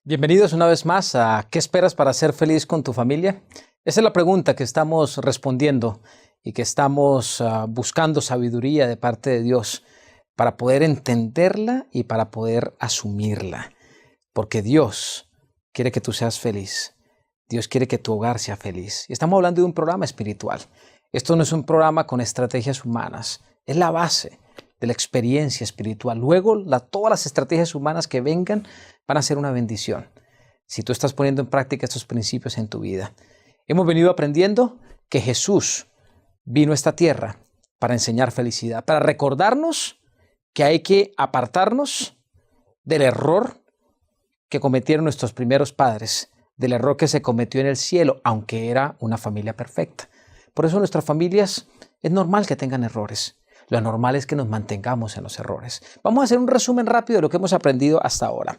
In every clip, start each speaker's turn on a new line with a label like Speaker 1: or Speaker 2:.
Speaker 1: Bienvenidos una vez más a ¿Qué esperas para ser feliz con tu familia? Esa es la pregunta que estamos respondiendo y que estamos buscando sabiduría de parte de Dios para poder entenderla y para poder asumirla. Porque Dios quiere que tú seas feliz. Dios quiere que tu hogar sea feliz. Y estamos hablando de un programa espiritual. Esto no es un programa con estrategias humanas. Es la base de la experiencia espiritual. Luego, todas las estrategias humanas que vengan van a ser una bendición si tú estás poniendo en práctica estos principios en tu vida. Hemos venido aprendiendo que Jesús vino a esta tierra para enseñar felicidad, para recordarnos que hay que apartarnos del error que cometieron nuestros primeros padres, del error que se cometió en el cielo, aunque era una familia perfecta. Por eso nuestras familias es normal que tengan errores. Lo normal es que nos mantengamos en los errores. Vamos a hacer un resumen rápido de lo que hemos aprendido hasta ahora.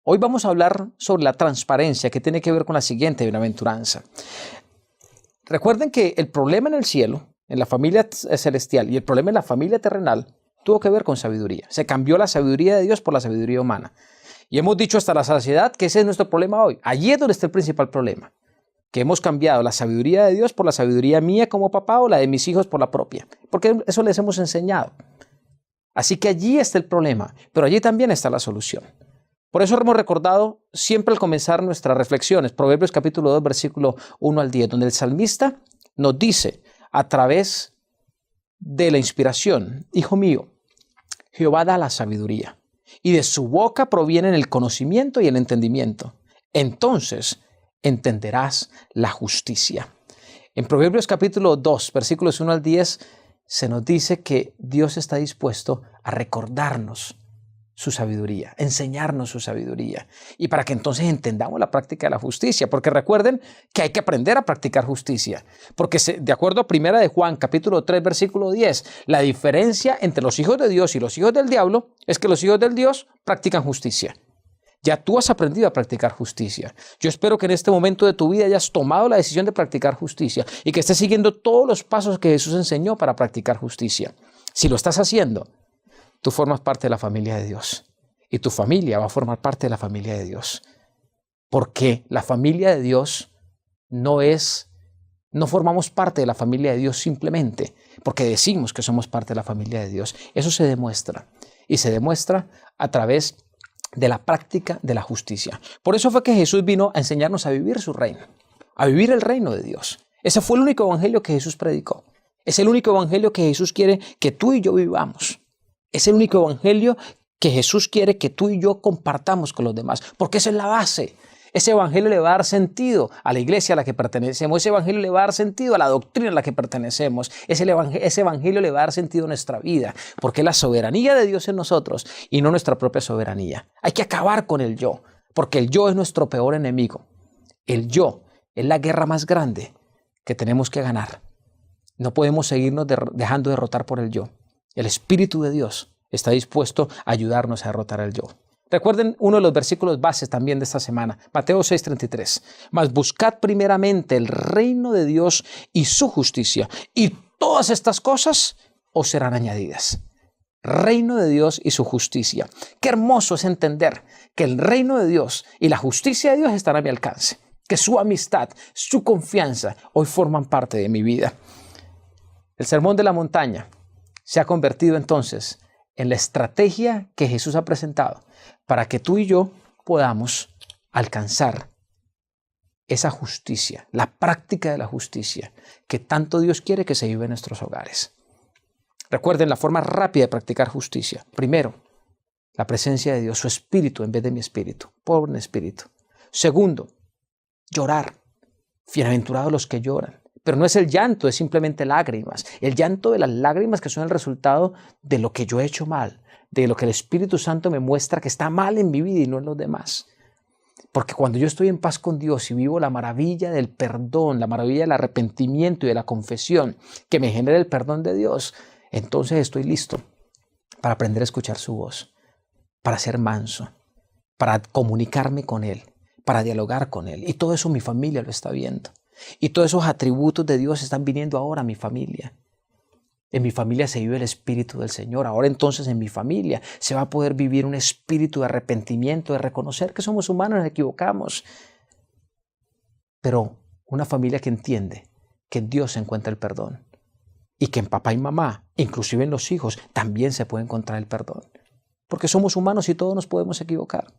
Speaker 1: Hoy vamos a hablar sobre la transparencia, que tiene que ver con la siguiente bienaventuranza. Recuerden que el problema en el cielo, en la familia celestial, y el problema en la familia terrenal tuvo que ver con sabiduría. Se cambió la sabiduría de Dios por la sabiduría humana. Y hemos dicho hasta la saciedad que ese es nuestro problema hoy. Allí es donde está el principal problema. Que hemos cambiado la sabiduría de Dios por la sabiduría mía como papá o la de mis hijos por la propia. Porque eso les hemos enseñado. Así que allí está el problema, pero allí también está la solución. Por eso hemos recordado siempre al comenzar nuestras reflexiones, Proverbios capítulo 2, versículo 1 al 10, donde el salmista nos dice a través de la inspiración: Hijo mío, Jehová da la sabiduría, y de su boca provienen el conocimiento y el entendimiento. Entonces entenderás la justicia. En Proverbios capítulo 2, versículos 1 al 10, se nos dice que Dios está dispuesto a recordarnos su sabiduría, enseñarnos su sabiduría, y para que entonces entendamos la práctica de la justicia, porque recuerden que hay que aprender a practicar justicia, porque de acuerdo a 1 de Juan, capítulo 3, versículo 10, la diferencia entre los hijos de Dios y los hijos del diablo es que los hijos del Dios practican justicia. Ya tú has aprendido a practicar justicia. Yo espero que en este momento de tu vida hayas tomado la decisión de practicar justicia y que estés siguiendo todos los pasos que Jesús enseñó para practicar justicia. Si lo estás haciendo, tú formas parte de la familia de Dios y tu familia va a formar parte de la familia de Dios. Porque la familia de Dios no formamos parte de la familia de Dios simplemente porque decimos que somos parte de la familia de Dios. Eso se demuestra, y se demuestra a través de la práctica de la justicia. Por eso fue que Jesús vino a enseñarnos a vivir su reino, a vivir el reino de Dios. Ese fue el único evangelio que Jesús predicó. Es el único evangelio que Jesús quiere que tú y yo vivamos. Es el único evangelio que Jesús quiere que tú y yo compartamos con los demás, porque esa es la base. Ese evangelio le va a dar sentido a la iglesia a la que pertenecemos. Ese evangelio le va a dar sentido a la doctrina a la que pertenecemos. Ese evangelio le va a dar sentido a nuestra vida, porque es la soberanía de Dios en nosotros y no nuestra propia soberanía. Hay que acabar con el yo, porque el yo es nuestro peor enemigo. El yo es la guerra más grande que tenemos que ganar. No podemos seguirnos dejando derrotar por el yo. El Espíritu de Dios está dispuesto a ayudarnos a derrotar al yo. Recuerden uno de los versículos bases también de esta semana, Mateo 6:33. Mas buscad primeramente el reino de Dios y su justicia, y todas estas cosas os serán añadidas. Reino de Dios y su justicia. Qué hermoso es entender que el reino de Dios y la justicia de Dios están a mi alcance, que su amistad, su confianza hoy forman parte de mi vida. El sermón de la montaña se ha convertido entonces en la estrategia que Jesús ha presentado para que tú y yo podamos alcanzar esa justicia, la práctica de la justicia que tanto Dios quiere que se viva en nuestros hogares. Recuerden la forma rápida de practicar justicia. Primero, la presencia de Dios, su espíritu en vez de mi espíritu, por un espíritu. Segundo, llorar. Bienaventurados los que lloran. Pero no es el llanto, es simplemente lágrimas. El llanto de las lágrimas que son el resultado de lo que yo he hecho mal, de lo que el Espíritu Santo me muestra que está mal en mi vida y no en los demás. Porque cuando yo estoy en paz con Dios y vivo la maravilla del perdón, la maravilla del arrepentimiento y de la confesión que me genera el perdón de Dios, entonces estoy listo para aprender a escuchar su voz, para ser manso, para comunicarme con Él, para dialogar con Él. Y todo eso mi familia lo está viendo. Y todos esos atributos de Dios están viniendo ahora a mi familia. En mi familia se vive el Espíritu del Señor. Ahora entonces en mi familia se va a poder vivir un espíritu de arrepentimiento, de reconocer que somos humanos, nos equivocamos. Pero una familia que entiende que en Dios se encuentra el perdón y que en papá y mamá, inclusive en los hijos, también se puede encontrar el perdón. Porque somos humanos y todos nos podemos equivocar.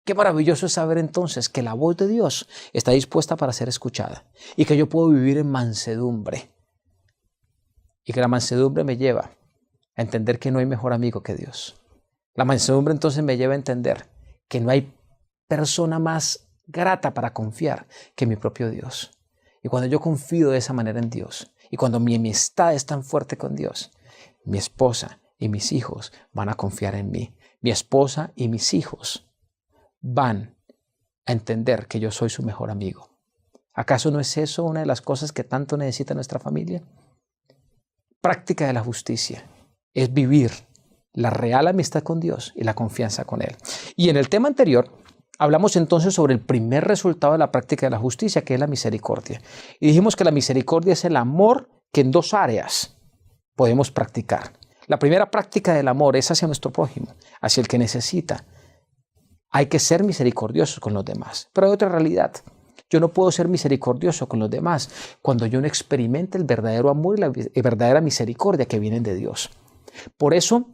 Speaker 1: Qué maravilloso es saber entonces que la voz de Dios está dispuesta para ser escuchada y que yo puedo vivir en mansedumbre. Y que la mansedumbre me lleva a entender que no hay mejor amigo que Dios. La mansedumbre entonces me lleva a entender que no hay persona más grata para confiar que mi propio Dios. Y cuando yo confío de esa manera en Dios, y cuando mi amistad es tan fuerte con Dios, mi esposa y mis hijos van a confiar en mí. Mi esposa y mis hijos van a entender que yo soy su mejor amigo. ¿Acaso no es eso una de las cosas que tanto necesita nuestra familia? Práctica de la justicia es vivir la real amistad con Dios y la confianza con Él. Y en el tema anterior hablamos entonces sobre el primer resultado de la práctica de la justicia, que es la misericordia. Y dijimos que la misericordia es el amor que en dos áreas podemos practicar. La primera práctica del amor es hacia nuestro prójimo, hacia el que necesita. Hay que ser misericordiosos con los demás. Pero hay otra realidad. Yo no puedo ser misericordioso con los demás cuando yo no experimente el verdadero amor y la verdadera misericordia que vienen de Dios. Por eso,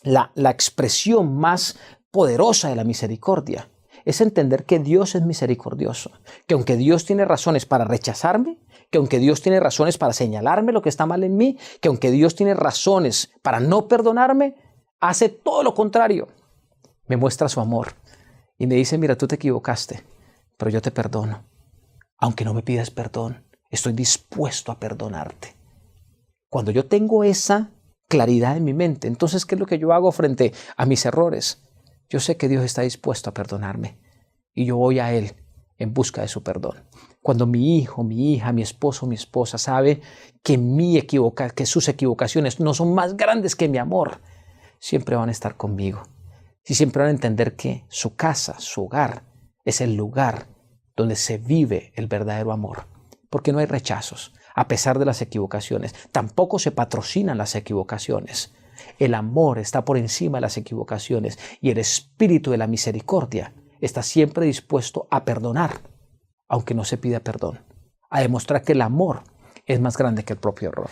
Speaker 1: la expresión más poderosa de la misericordia es entender que Dios es misericordioso, que aunque Dios tiene razones para rechazarme, que aunque Dios tiene razones para señalarme lo que está mal en mí, que aunque Dios tiene razones para no perdonarme, hace todo lo contrario. Me muestra su amor y me dice, mira, tú te equivocaste, pero yo te perdono. Aunque no me pidas perdón, estoy dispuesto a perdonarte. Cuando yo tengo esa claridad en mi mente, entonces, ¿qué es lo que yo hago frente a mis errores? Yo sé que Dios está dispuesto a perdonarme y yo voy a Él en busca de su perdón. Cuando mi hijo, mi hija, mi esposo, mi esposa sabe que que sus equivocaciones no son más grandes que mi amor, siempre van a estar conmigo. Y siempre van a entender que su casa, su hogar, es el lugar donde se vive el verdadero amor. Porque no hay rechazos, a pesar de las equivocaciones. Tampoco se patrocinan las equivocaciones. El amor está por encima de las equivocaciones y el espíritu de la misericordia está siempre dispuesto a perdonar, aunque no se pida perdón, a demostrar que el amor es más grande que el propio error.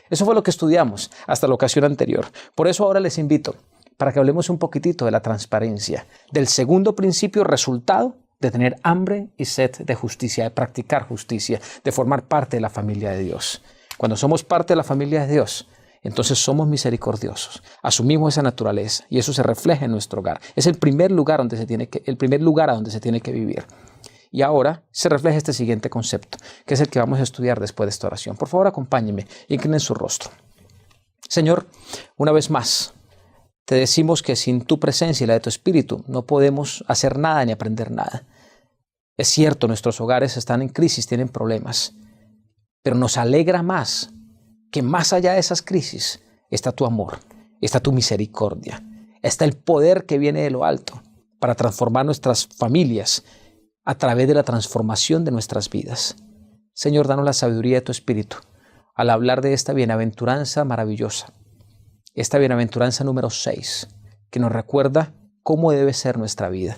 Speaker 1: Eso fue lo que estudiamos hasta la ocasión anterior. Por eso ahora les invito para que hablemos un poquitito de la transparencia, del segundo principio resultado de tener hambre y sed de justicia, de practicar justicia, de formar parte de la familia de Dios. Cuando somos parte de la familia de Dios, entonces somos misericordiosos, asumimos esa naturaleza y eso se refleja en nuestro hogar. Es el primer lugar a donde se tiene que vivir. Y ahora se refleja este siguiente concepto, que es el que vamos a estudiar después de esta oración. Por favor, acompáñenme, inclinen su rostro. Señor, una vez más, te decimos que sin tu presencia y la de tu Espíritu no podemos hacer nada ni aprender nada. Es cierto, nuestros hogares están en crisis, tienen problemas, pero nos alegra más que más allá de esas crisis está tu amor, está tu misericordia, está el poder que viene de lo alto para transformar nuestras familias a través de la transformación de nuestras vidas. Señor, danos la sabiduría de tu Espíritu al hablar de esta bienaventuranza maravillosa, esta bienaventuranza número 6, que nos recuerda cómo debe ser nuestra vida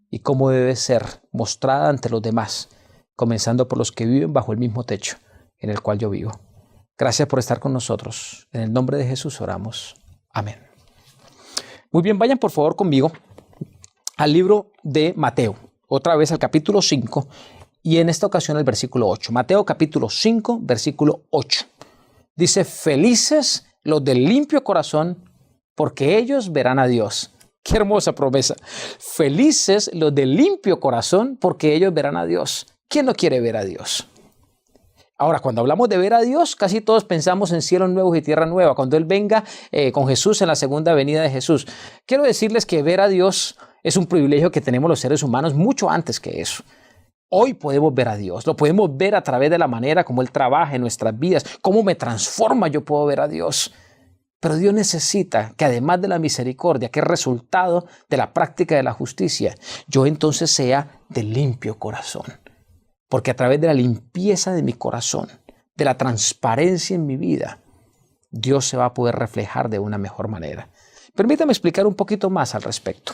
Speaker 1: y cómo debe ser mostrada ante los demás, comenzando por los que viven bajo el mismo techo en el cual yo vivo. Gracias por estar con nosotros. En el nombre de Jesús oramos. Amén. Muy bien, vayan por favor conmigo al libro de Mateo, otra vez al capítulo 5 y en esta ocasión al versículo 8. Mateo capítulo 5, versículo 8. Dice, felices los de limpio corazón, porque ellos verán a Dios. Qué hermosa promesa. Felices los de limpio corazón, porque ellos verán a Dios. ¿Quién no quiere ver a Dios? Ahora, cuando hablamos de ver a Dios, casi todos pensamos en cielos nuevos y tierra nueva, cuando Él venga con Jesús en la segunda venida de Jesús. Quiero decirles que ver a Dios es un privilegio que tenemos los seres humanos mucho antes que eso. Hoy podemos ver a Dios, lo podemos ver a través de la manera como Él trabaja en nuestras vidas, cómo me transforma, yo puedo ver a Dios. Pero Dios necesita que además de la misericordia, que es resultado de la práctica de la justicia, yo entonces sea de limpio corazón. Porque a través de la limpieza de mi corazón, de la transparencia en mi vida, Dios se va a poder reflejar de una mejor manera. Permítame explicar un poquito más al respecto.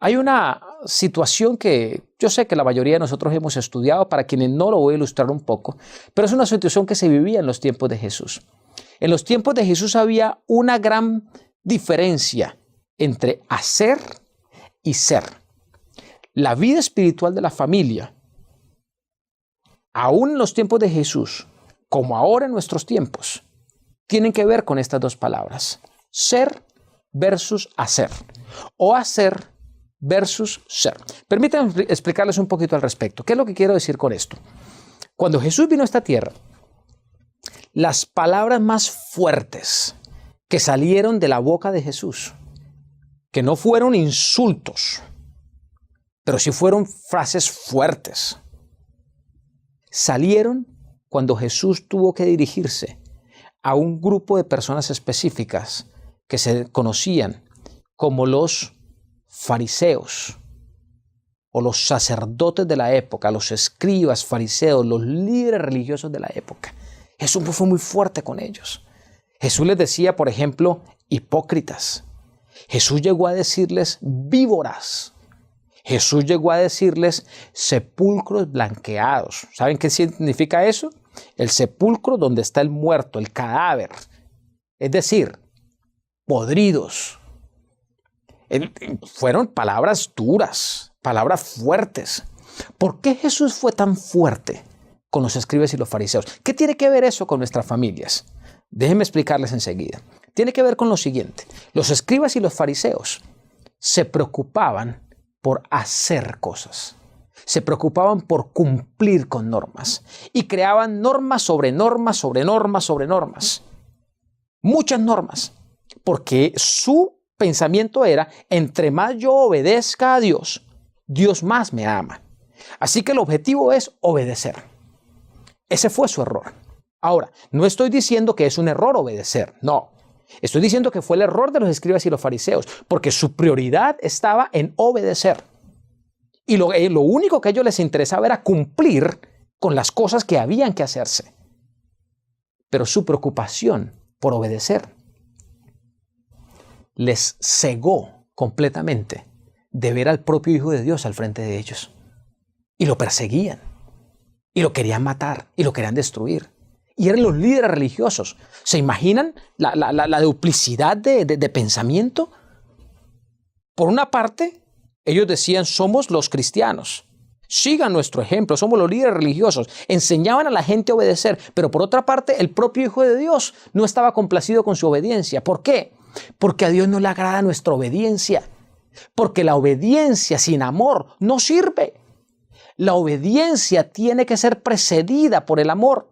Speaker 1: Hay una situación que yo sé que la mayoría de nosotros hemos estudiado, para quienes no lo voy a ilustrar un poco, pero es una situación que se vivía en los tiempos de Jesús. En los tiempos de Jesús había una gran diferencia entre hacer y ser. La vida espiritual de la familia, aún en los tiempos de Jesús, como ahora en nuestros tiempos, tienen que ver con estas dos palabras: ser versus hacer, o hacer versus ser. Permítanme explicarles un poquito al respecto. ¿Qué es lo que quiero decir con esto? Cuando Jesús vino a esta tierra, las palabras más fuertes que salieron de la boca de Jesús, que no fueron insultos, pero sí fueron frases fuertes, salieron cuando Jesús tuvo que dirigirse a un grupo de personas específicas que se conocían como los fariseos o los sacerdotes de la época, los escribas, fariseos, los líderes religiosos de la época. Jesús fue muy fuerte con ellos. Jesús les decía, por ejemplo, hipócritas. Jesús llegó a decirles víboras. Jesús llegó a decirles sepulcros blanqueados. ¿Saben qué significa eso? El sepulcro donde está el muerto, el cadáver. Es decir, podridos. Fueron palabras duras, palabras fuertes. ¿Por qué Jesús fue tan fuerte con los escribas y los fariseos? ¿Qué tiene que ver eso con nuestras familias? Déjenme explicarles enseguida. Tiene que ver con lo siguiente. Los escribas y los fariseos se preocupaban por hacer cosas. Se preocupaban por cumplir con normas y creaban normas sobre normas sobre normas sobre normas. Muchas normas, porque su pensamiento era: entre más yo obedezca a Dios, Dios más me ama. Así que el objetivo es obedecer. Ese fue su error. Ahora, no estoy diciendo que es un error obedecer, no. Estoy diciendo que fue el error de los escribas y los fariseos, porque su prioridad estaba en obedecer. Y lo único que a ellos les interesaba era cumplir con las cosas que habían que hacerse. Pero su preocupación por obedecer les cegó completamente de ver al propio Hijo de Dios al frente de ellos. Y lo perseguían, y lo querían matar, y lo querían destruir. Y eran los líderes religiosos. ¿Se imaginan la duplicidad de pensamiento? Por una parte, ellos decían: somos los cristianos, sigan nuestro ejemplo, somos los líderes religiosos. Enseñaban a la gente a obedecer, pero por otra parte, el propio Hijo de Dios no estaba complacido con su obediencia. ¿Por qué? Porque a Dios no le agrada nuestra obediencia. Porque la obediencia sin amor no sirve. La obediencia tiene que ser precedida por el amor.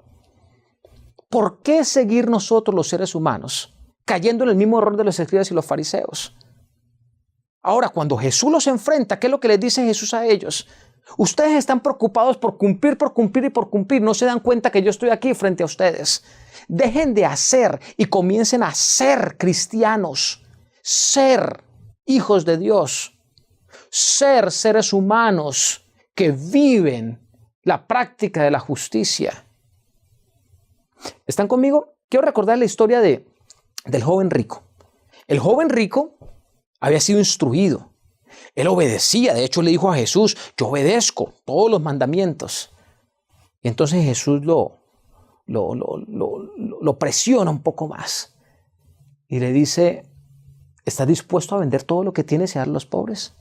Speaker 1: ¿Por qué seguir nosotros los seres humanos cayendo en el mismo error de los escribas y los fariseos? Ahora, cuando Jesús los enfrenta, ¿qué es lo que les dice Jesús a ellos? Ustedes están preocupados por cumplir y por cumplir. No se dan cuenta que yo estoy aquí frente a ustedes. Dejen de hacer y comiencen a ser cristianos, ser hijos de Dios, ser seres humanos que viven la práctica de la justicia. ¿Están conmigo? Quiero recordar la historia del joven rico. El joven rico había sido instruido. Él obedecía. De hecho, le dijo a Jesús: yo obedezco todos los mandamientos. Y entonces Jesús lo presiona un poco más. Y le dice: ¿estás dispuesto a vender todo lo que tienes y darlo a los pobres?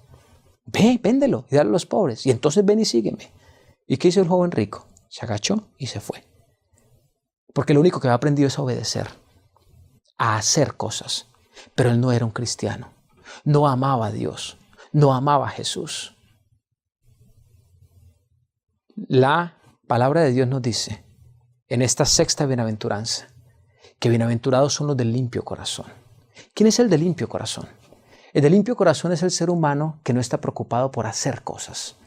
Speaker 1: Ve, véndelo y darlo a los pobres. Y entonces ven y sígueme. ¿Y qué hizo el joven rico? Se agachó y se fue. Porque lo único que había aprendido es a obedecer, a hacer cosas. Pero él no era un cristiano. No amaba a Dios. No amaba a Jesús. La palabra de Dios nos dice en esta sexta bienaventuranza que bienaventurados son los del limpio corazón. ¿Quién es el de limpio corazón? El de limpio corazón es el ser humano que no está preocupado por hacer cosas.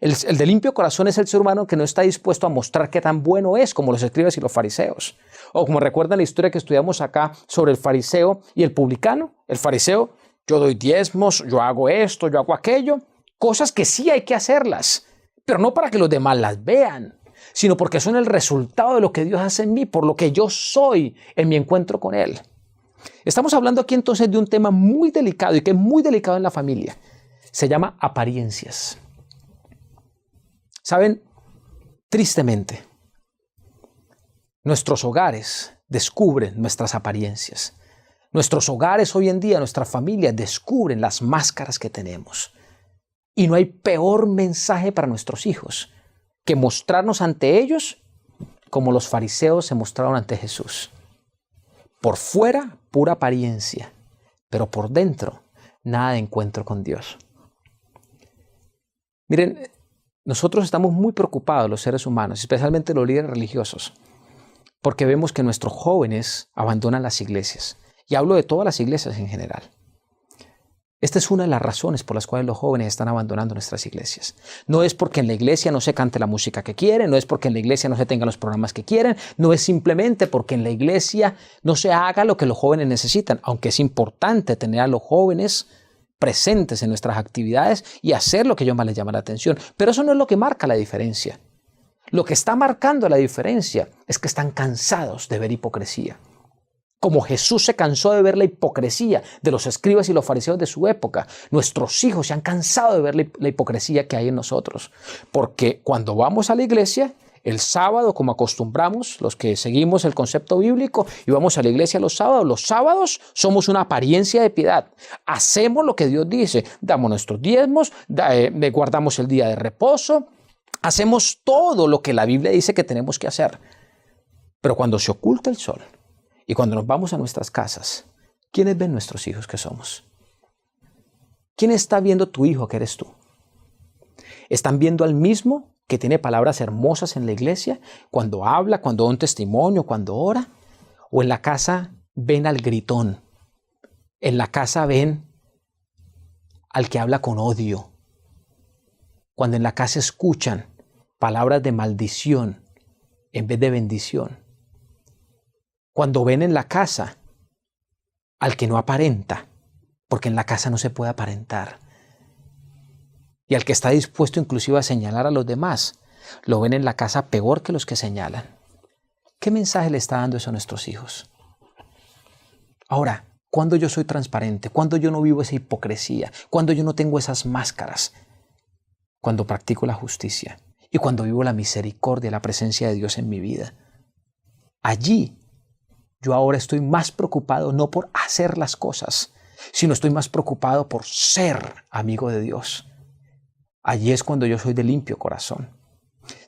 Speaker 1: El de limpio corazón es el ser humano que no está dispuesto a mostrar qué tan bueno es, como los escribas y los fariseos. O como recuerdan la historia que estudiamos acá sobre el fariseo y el publicano. El fariseo, yo doy diezmos, yo hago esto, yo hago aquello. Cosas que sí hay que hacerlas, pero no para que los demás las vean, sino porque son el resultado de lo que Dios hace en mí, por lo que yo soy en mi encuentro con Él. Estamos hablando aquí entonces de un tema muy delicado y que es muy delicado en la familia. Se llama apariencias. ¿Saben? Tristemente, nuestros hogares descubren nuestras apariencias. Nuestros hogares hoy en día, nuestras familias descubren las máscaras que tenemos. Y no hay peor mensaje para nuestros hijos que mostrarnos ante ellos como los fariseos se mostraron ante Jesús. Por fuera, pura apariencia, pero por dentro, nada de encuentro con Dios. Miren, nosotros estamos muy preocupados, los seres humanos, especialmente los líderes religiosos, porque vemos que nuestros jóvenes abandonan las iglesias. Y hablo de todas las iglesias en general. Esta es una de las razones por las cuales los jóvenes están abandonando nuestras iglesias. No es porque en la iglesia no se cante la música que quieren, no es porque en la iglesia no se tengan los programas que quieren, no es simplemente porque en la iglesia no se haga lo que los jóvenes necesitan, aunque es importante tener a los jóvenes presentes en nuestras actividades y hacer lo que ellos más les llama la atención. Pero eso no es lo que marca la diferencia. Lo que está marcando la diferencia es que están cansados de ver hipocresía. Como Jesús se cansó de ver la hipocresía de los escribas y los fariseos de su época, nuestros hijos se han cansado de ver la hipocresía que hay en nosotros. Porque cuando vamos a la iglesia, el sábado, como acostumbramos, los que seguimos el concepto bíblico y vamos a la iglesia los sábados somos una apariencia de piedad. Hacemos lo que Dios dice, damos nuestros diezmos, guardamos el día de reposo, hacemos todo lo que la Biblia dice que tenemos que hacer. Pero cuando se oculta el sol, y cuando nos vamos a nuestras casas, ¿quiénes ven nuestros hijos que somos? ¿Quién está viendo tu hijo que eres tú? ¿Están viendo al mismo que tiene palabras hermosas en la iglesia, cuando habla, cuando da un testimonio, cuando ora? ¿O en la casa ven al gritón? En la casa ven al que habla con odio. Cuando en la casa escuchan palabras de maldición en vez de bendición. Cuando ven en la casa al que no aparenta, porque en la casa no se puede aparentar. Y al que está dispuesto inclusive a señalar a los demás, lo ven en la casa peor que los que señalan. ¿Qué mensaje le está dando eso a nuestros hijos? Ahora, ¿cuándo yo soy transparente? ¿Cuándo yo no vivo esa hipocresía? ¿Cuándo yo no tengo esas máscaras? Cuando practico la justicia y cuando vivo la misericordia, la presencia de Dios en mi vida. Allí, yo ahora estoy más preocupado no por hacer las cosas, sino estoy más preocupado por ser amigo de Dios. Allí es cuando yo soy de limpio corazón.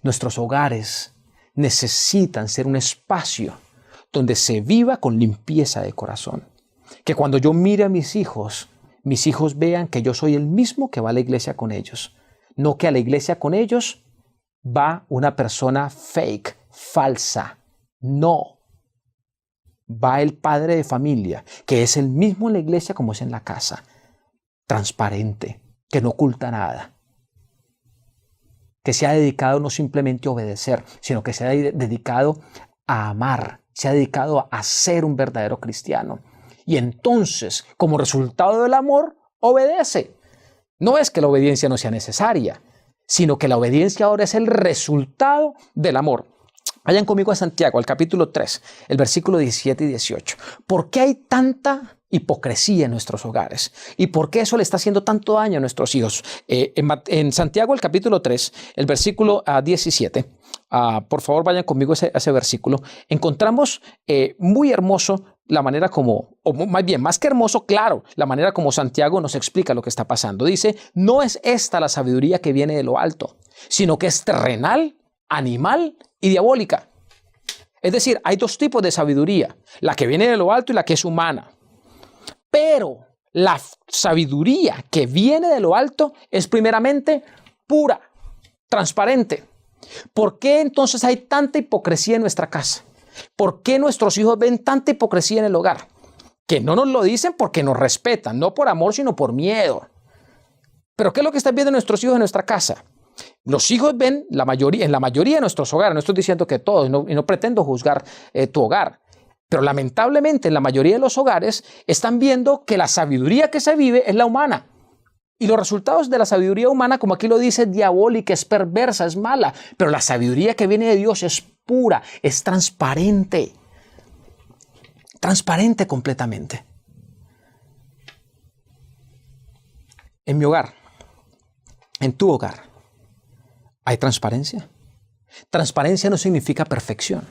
Speaker 1: Nuestros hogares necesitan ser un espacio donde se viva con limpieza de corazón. Que cuando yo mire a mis hijos vean que yo soy el mismo que va a la iglesia con ellos. No que a la iglesia con ellos va una persona fake, falsa. No. Va el padre de familia, que es el mismo en la iglesia como es en la casa. Transparente, que no oculta nada. Que se ha dedicado no simplemente a obedecer, sino que se ha dedicado a amar, se ha dedicado a ser un verdadero cristiano. Y entonces, como resultado del amor, obedece. No es que la obediencia no sea necesaria, sino que la obediencia ahora es el resultado del amor. Vayan conmigo a Santiago, al capítulo 3, el versículo 17 y 18. ¿Por qué hay tanta hipocresía en nuestros hogares? ¿Y por qué eso le está haciendo tanto daño a nuestros hijos? En Santiago, el capítulo 3, el versículo 17, por favor vayan conmigo a ese versículo, encontramos muy hermoso la manera como, o más bien, más que hermoso, claro, la manera como Santiago nos explica lo que está pasando. Dice, no es esta la sabiduría que viene de lo alto, sino que es terrenal, animal y diabólica. Es decir, hay dos tipos de sabiduría, la que viene de lo alto y la que es humana. Pero la sabiduría que viene de lo alto es primeramente pura, transparente. ¿Por qué entonces hay tanta hipocresía en nuestra casa? ¿Por qué nuestros hijos ven tanta hipocresía en el hogar? Que no nos lo dicen porque nos respetan, no por amor, sino por miedo. ¿Pero qué es lo que están viendo nuestros hijos en nuestra casa? Los hijos ven, en la mayoría de nuestros hogares, no estoy diciendo que todos, y no pretendo juzgar tu hogar, pero lamentablemente en la mayoría de los hogares están viendo que la sabiduría que se vive es la humana. Y los resultados de la sabiduría humana, como aquí lo dice, es diabólica, es perversa, es mala. Pero la sabiduría que viene de Dios es pura, es transparente. Transparente completamente. En mi hogar, en tu hogar, ¿hay transparencia? Transparencia no significa perfección.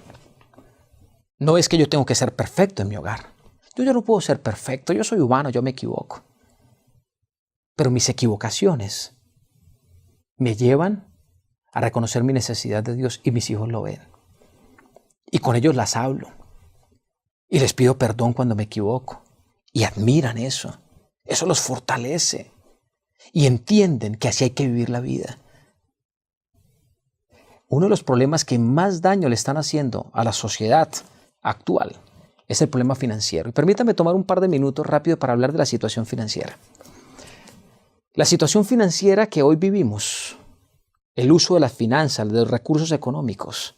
Speaker 1: No es que yo tengo que ser perfecto en mi hogar. Yo no puedo ser perfecto, yo soy humano, yo me equivoco. Pero mis equivocaciones me llevan a reconocer mi necesidad de Dios y mis hijos lo ven. Y con ellos las hablo. Y les pido perdón cuando me equivoco. Y admiran eso. Eso los fortalece. Y entienden que así hay que vivir la vida. Uno de los problemas que más daño le están haciendo a la sociedad actual es el problema financiero. Y permítame tomar un par de minutos rápido para hablar de la situación financiera. La situación financiera que hoy vivimos, el uso de las finanzas, de los recursos económicos,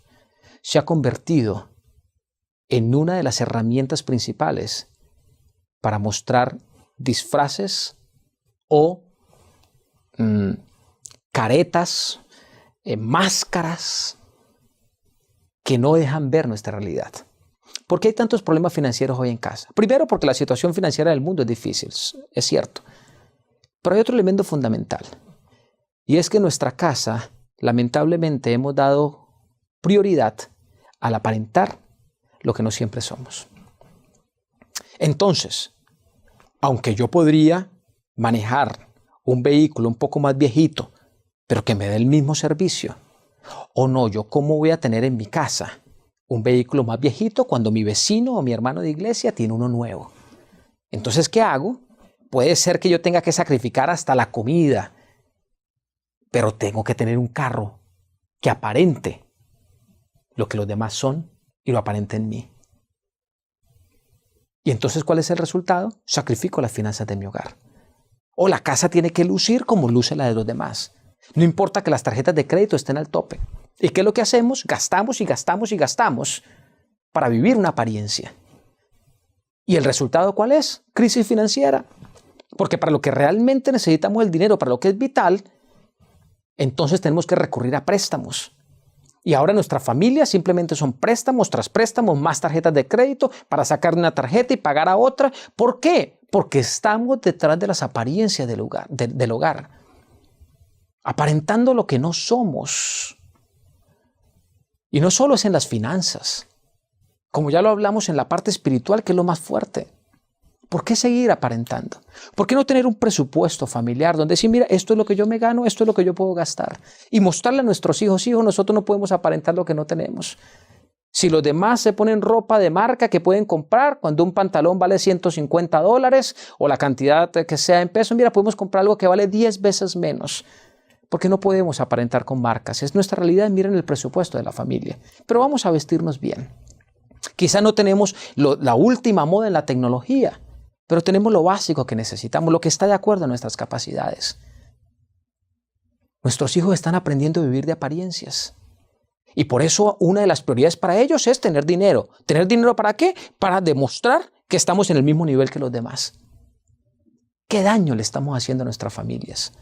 Speaker 1: se ha convertido en una de las herramientas principales para mostrar disfraces o caretas, máscaras que no dejan ver nuestra realidad. ¿Por qué hay tantos problemas financieros hoy en casa? Primero, porque la situación financiera del mundo es difícil, es cierto. Pero hay otro elemento fundamental, y es que en nuestra casa, lamentablemente, hemos dado prioridad al aparentar lo que no siempre somos. Entonces, aunque yo podría manejar un vehículo un poco más viejito, pero que me dé el mismo servicio, o no, yo cómo voy a tener en mi casa un vehículo más viejito cuando mi vecino o mi hermano de iglesia tiene uno nuevo. Entonces, ¿qué hago? Puede ser que yo tenga que sacrificar hasta la comida, pero tengo que tener un carro que aparente lo que los demás son y lo aparente en mí. Y entonces, ¿cuál es el resultado? Sacrifico las finanzas de mi hogar. O la casa tiene que lucir como luce la de los demás. No importa que las tarjetas de crédito estén al tope. ¿Y qué es lo que hacemos? Gastamos y gastamos y gastamos para vivir una apariencia. ¿Y el resultado cuál es? Crisis financiera. Porque para lo que realmente necesitamos el dinero, para lo que es vital, entonces tenemos que recurrir a préstamos. Y ahora nuestra familia simplemente son préstamos tras préstamos, más tarjetas de crédito para sacar una tarjeta y pagar a otra. ¿Por qué? Porque estamos detrás de las apariencias del hogar, aparentando lo que no somos. Y no solo es en las finanzas, como ya lo hablamos en la parte espiritual, que es lo más fuerte. ¿Por qué seguir aparentando? ¿Por qué no tener un presupuesto familiar donde decir, mira, esto es lo que yo me gano, esto es lo que yo puedo gastar? Y mostrarle a nuestros hijos, nosotros no podemos aparentar lo que no tenemos. Si los demás se ponen ropa de marca que pueden comprar, cuando un pantalón vale $150 o la cantidad que sea en pesos, mira, podemos comprar algo que vale 10 veces menos. Porque no podemos aparentar con marcas. Es nuestra realidad, miren el presupuesto de la familia. Pero vamos a vestirnos bien. Quizá no tenemos la última moda en la tecnología, pero tenemos lo básico que necesitamos, lo que está de acuerdo a nuestras capacidades. Nuestros hijos están aprendiendo a vivir de apariencias. Y por eso una de las prioridades para ellos es tener dinero. ¿Tener dinero para qué? Para demostrar que estamos en el mismo nivel que los demás. ¿Qué daño le estamos haciendo a nuestras familias?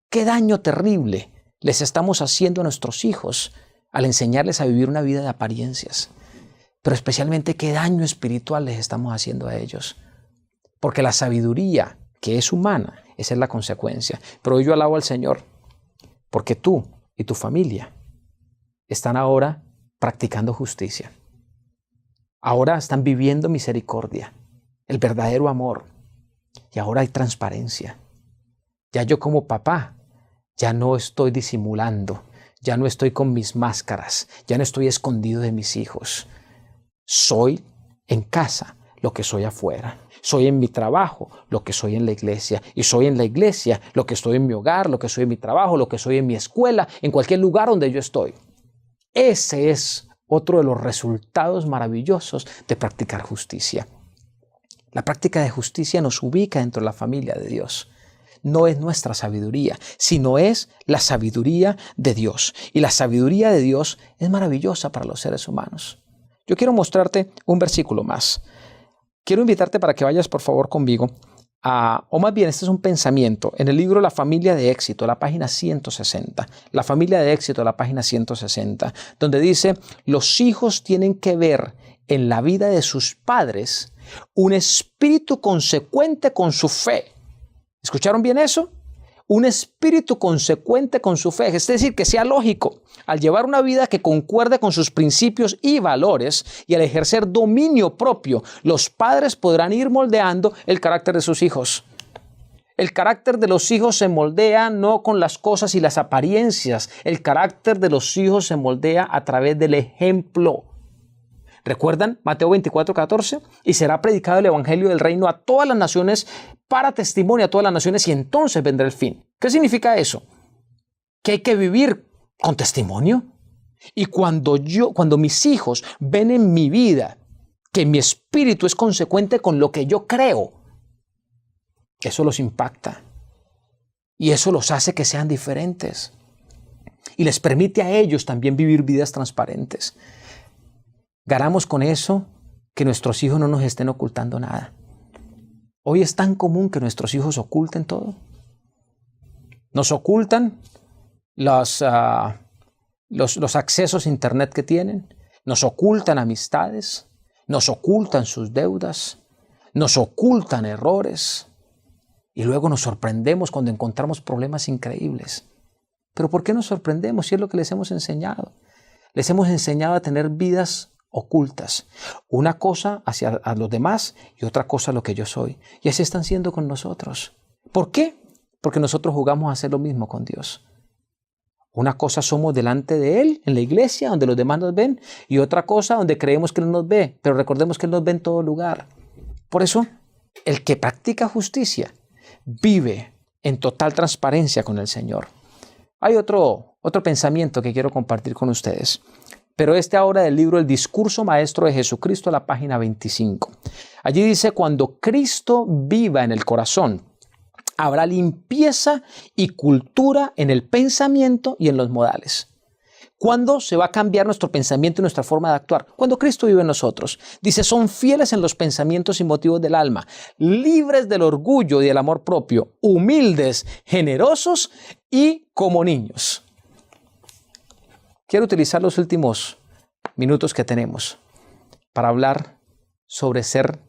Speaker 1: ¿Qué daño terrible les estamos haciendo a nuestros hijos al enseñarles a vivir una vida de apariencias? Pero especialmente, ¿qué daño espiritual les estamos haciendo a ellos? Porque la sabiduría que es humana, esa es la consecuencia. Pero yo alabo al Señor, porque tú y tu familia están ahora practicando justicia. Ahora están viviendo misericordia, el verdadero amor. Y ahora hay transparencia. Ya yo como papá, ya no estoy disimulando, ya no estoy con mis máscaras, ya no estoy escondido de mis hijos. Soy en casa lo que soy afuera. Soy en mi trabajo lo que soy en la iglesia. Y soy en la iglesia lo que estoy en mi hogar, lo que soy en mi trabajo, lo que soy en mi escuela, en cualquier lugar donde yo estoy. Ese es otro de los resultados maravillosos de practicar justicia. La práctica de justicia nos ubica dentro de la familia de Dios. no es nuestra sabiduría, sino es la sabiduría de Dios. Y la sabiduría de Dios es maravillosa para los seres humanos. Yo quiero mostrarte un versículo más. Quiero invitarte para que vayas por favor conmigo o más bien, este es un pensamiento en el libro La familia de éxito, la página 160. La familia de éxito, la página 160, donde dice: los hijos tienen que ver en la vida de sus padres un espíritu consecuente con su fe. ¿Escucharon bien eso? Un espíritu consecuente con su fe, es decir, que sea lógico. Al llevar una vida que concuerde con sus principios y valores y al ejercer dominio propio, los padres podrán ir moldeando el carácter de sus hijos. El carácter de los hijos se moldea no con las cosas y las apariencias. El carácter de los hijos se moldea a través del ejemplo. ¿Recuerdan Mateo 24:14? Y será predicado el evangelio del reino a todas las naciones para testimonio a todas las naciones y entonces vendrá el fin. ¿Qué significa eso? Que hay que vivir con testimonio. Y cuando mis hijos ven en mi vida que mi espíritu es consecuente con lo que yo creo, eso los impacta. Y eso los hace que sean diferentes. Y les permite a ellos también vivir vidas transparentes. Ganamos con eso que nuestros hijos no nos estén ocultando nada. Hoy es tan común que nuestros hijos oculten todo. Nos ocultan los accesos a internet que tienen, nos ocultan amistades, nos ocultan sus deudas, nos ocultan errores y luego nos sorprendemos cuando encontramos problemas increíbles. ¿Pero por qué nos sorprendemos si es lo que les hemos enseñado? Les hemos enseñado a tener vidas ocultas. Una cosa hacia los demás y otra cosa lo que yo soy. Y así están siendo con nosotros. ¿Por qué? Porque nosotros jugamos a hacer lo mismo con Dios. Una cosa somos delante de Él, en la iglesia, donde los demás nos ven, y otra cosa donde creemos que Él nos ve, pero recordemos que Él nos ve en todo lugar. Por eso, el que practica justicia vive en total transparencia con el Señor. Hay otro pensamiento que quiero compartir con ustedes. Pero ahora del libro El discurso maestro de Jesucristo, la página 25. Allí dice: cuando Cristo viva en el corazón, habrá limpieza y cultura en el pensamiento y en los modales. ¿Cuándo se va a cambiar nuestro pensamiento y nuestra forma de actuar? Cuando Cristo vive en nosotros. Dice: son fieles en los pensamientos y motivos del alma, libres del orgullo y del amor propio, humildes, generosos y como niños. Quiero utilizar los últimos minutos que tenemos para hablar sobre ser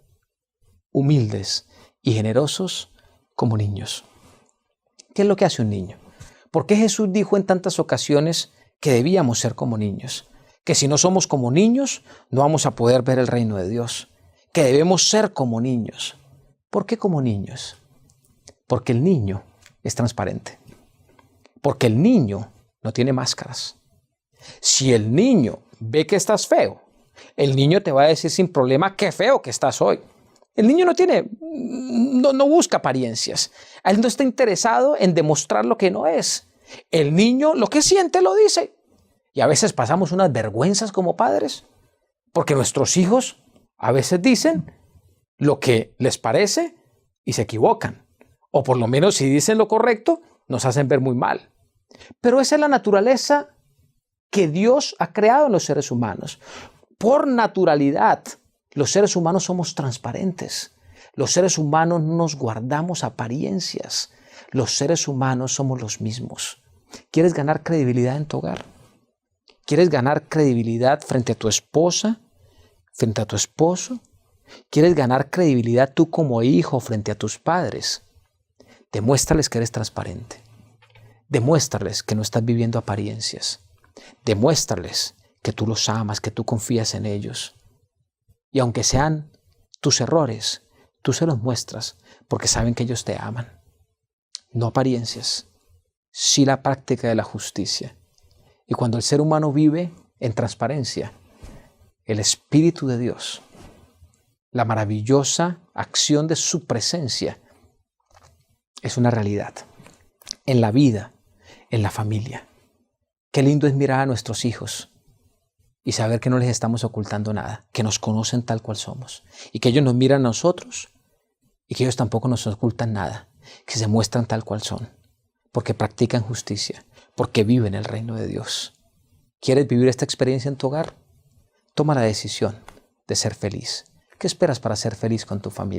Speaker 1: humildes y generosos como niños. ¿Qué es lo que hace un niño? ¿Por qué Jesús dijo en tantas ocasiones que debíamos ser como niños? Que si no somos como niños, no vamos a poder ver el reino de Dios. Que debemos ser como niños. ¿Por qué como niños? Porque el niño es transparente. Porque el niño no tiene máscaras. Si el niño ve que estás feo, el niño te va a decir sin problema qué feo que estás hoy. El niño no busca apariencias. Él no está interesado en demostrar lo que no es. El niño lo que siente lo dice. Y a veces pasamos unas vergüenzas como padres, porque nuestros hijos a veces dicen lo que les parece y se equivocan. O por lo menos si dicen lo correcto, nos hacen ver muy mal. Pero esa es la naturaleza que Dios ha creado en los seres humanos. Por naturalidad, los seres humanos somos transparentes. Los seres humanos no nos guardamos apariencias. Los seres humanos somos los mismos. ¿Quieres ganar credibilidad en tu hogar? ¿Quieres ganar credibilidad frente a tu esposa, frente a tu esposo? ¿Quieres ganar credibilidad tú como hijo frente a tus padres? Demuéstrales que eres transparente. Demuéstrales que no estás viviendo apariencias. Demuéstrales que tú los amas, que tú confías en ellos. Y aunque sean tus errores, tú se los muestras porque saben que ellos te aman. No apariencias, sí la práctica de la justicia. Y cuando el ser humano vive en transparencia, el Espíritu de Dios, la maravillosa acción de su presencia, es una realidad en la vida, en la familia. Qué lindo es mirar a nuestros hijos y saber que no les estamos ocultando nada, que nos conocen tal cual somos y que ellos nos miran a nosotros y que ellos tampoco nos ocultan nada. que se muestran tal cual son, porque practican justicia, porque viven el reino de Dios. ¿Quieres vivir esta experiencia en tu hogar? Toma la decisión de ser feliz. ¿Qué esperas para ser feliz con tu familia?